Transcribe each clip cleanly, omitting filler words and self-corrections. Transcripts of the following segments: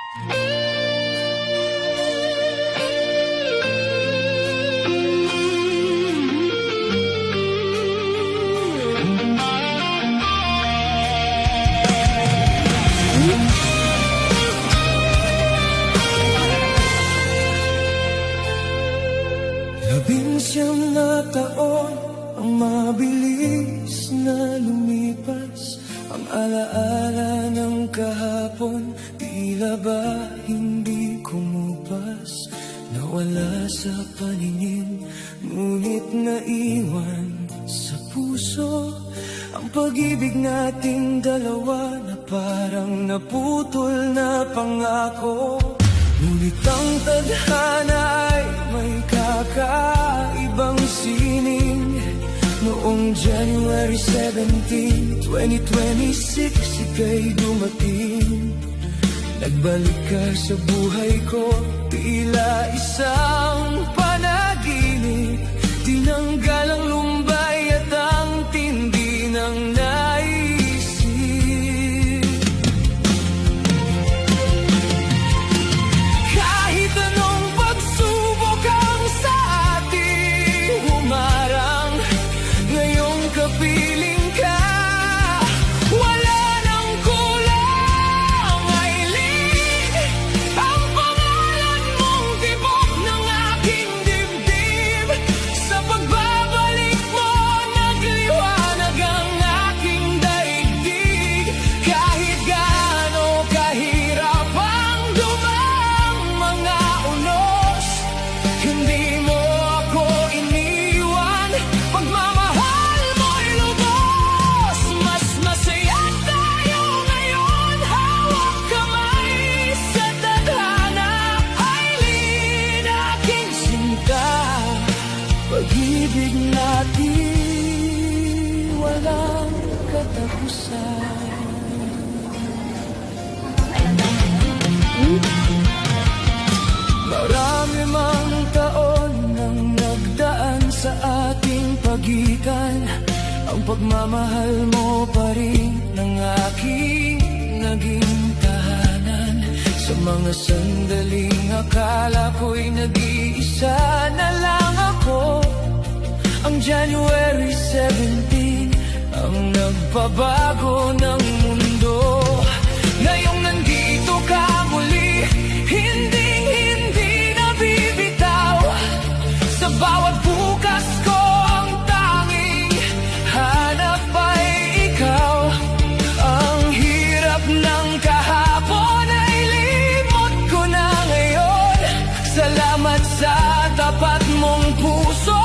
Labinsyam na taon ang mabilis na lumipas. Ang alaala ng kahapon tila ba hindi kumupas. Nawala sa paningin, ngunit naiwan sa puso ang pag-ibig nating dalawa na parang naputol na pangako. Ngunit ang tadhana ay may kakaibang sining. Noong January 17, 2026, ika'y dumating. Nagbalik ka sa buhay ko, tila isang panaginip. Tinanggal ang lumbay at ang tindi ng naisip. Kahit anong pagsubok ang sa ating humarang, ngayong kapiling ka, wala nang kulang. Aileen, ang pangalan mong tibok ng aking dibdib. Sa pagbabalik mo, nagliwanag ang aking daigdig. Kahit gaano kahirap ang dumang mga unos, hindi mo ako iniwan. Pagmamahal mo'y lubos. Mas masaya tayo ngayon, hawak kamay sa tadhana. Aileen, aking sinta, pag-ibig natin walang katapusan. Marami mang taon nang nagdaan sa ating pagitan. Ang pagmamahal mo pa rin ang aking naging tahanan. Sa mga sandaling akala ko'y nag-iisa na lang ako, ang January 17 ang nagpabago ng mundo. Ngayong nandito ka muli, hinding-hindi nabibitaw. Sa bawat bukas ko, ang tanging hanap ay ikaw. Ang hirap ng kahapon ay limot ko na ngayon. Salamat sa tapat mong puso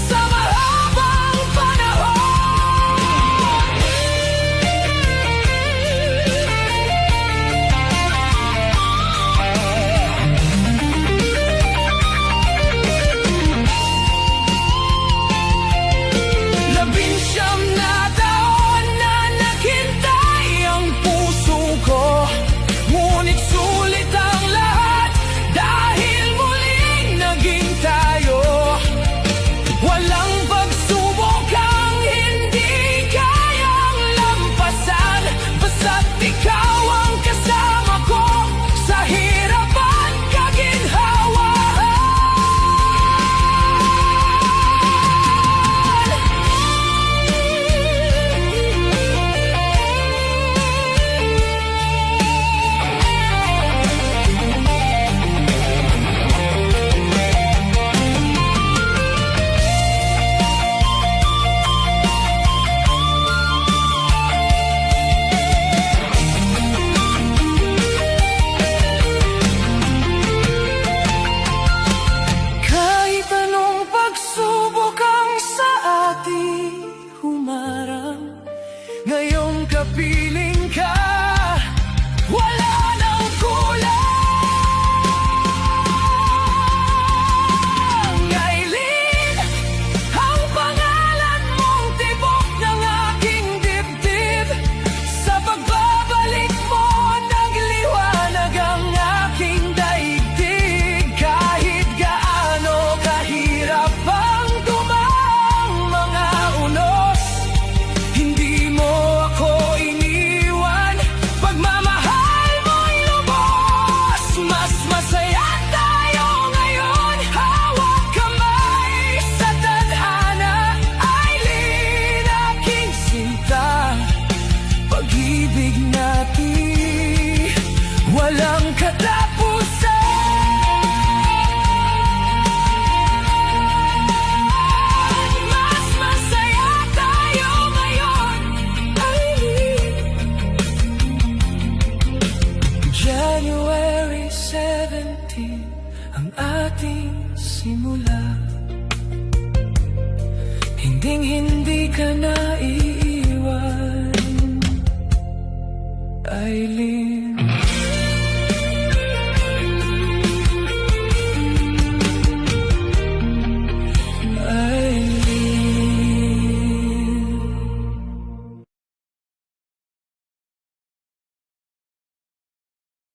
sa mahabang panahon. Labinsyam na taon na naghintay ang puso ko, ngunit sulit ang lahat dahil muling naging tayo. Walang pagsubok ang hindi kayang lampasan, basta't ikaw ang kasama ko sa hirap at kaginhawahan. Kahit anong pagsubok ang sa ating humarang, ngayong kapiling ka, wala nang kulang. Aileen, ang pangalan mong tibok ng aking dibdib. Sa pagbabalik mo, nagliwanag ang aking daigdig. Kahit gaano kahirap ang dumang mga unos, hindi mo ako iniwan. pag-ibig natin walang katapusan. Mas masaya tayo ngayon, Aileen. January 17 ang ating simula. Hindi ka na iiwan, Aileen.